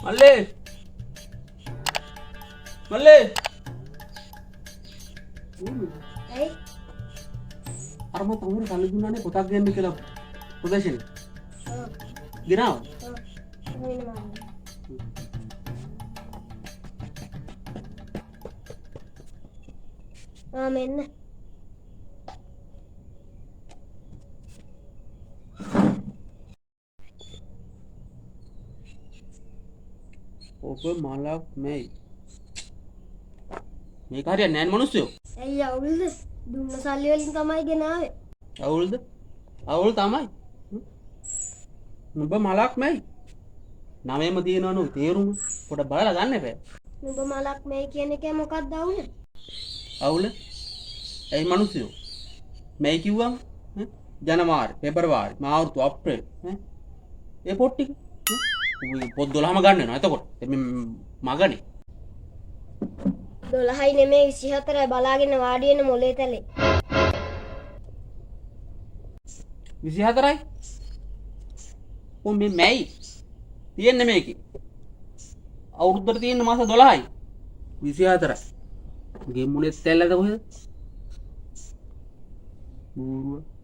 මල්ලේ මල්ලේ ඇයි? අර මම තමුන්ට කලින් දුන්නානේ පොතක් ගන්න කියලා ප්‍රදර්ශනේ. ඔව්. ගෙනාව. ඔව්. වෙන මාන්න. මෙන්න. ඔබ මලක් නෙයි. මේක හරියන්නේ නැහැ මිනිස්සුયો. ඇයි අවුල්ද? දුන්න සල්ලි වලින් තමයි ගෙනාවේ. අවුල්ද? අවුල් තමයි. නුඹ මලක් නෙයි. නමෙම තියෙනවනු තේරුම පොඩ බලලා ගන්න එපා. නුඹ මලක් මේ කියන එකේ මොකක්ද අවුල? අවුල? ඇයි මිනිස්සුયો? මේ කිව්වම ජනවාරි, පෙබරවාරි, මාර්තු, අප්‍රේල් ඒ පොත් ටික පොත් 12ම ගන්න වෙනවා. එතකොට මගනේ 12යි නෙමෙයි 24යි බලාගෙන වාඩි වෙන මොලේ තැලේ. 24යි. මේ මැයි තියෙන්නේ මේකේ. අවුරුද්දට තියෙන මාස 12යි. 24යි. ගේ මුලේ තැල්ලද කොහෙද? බූරුව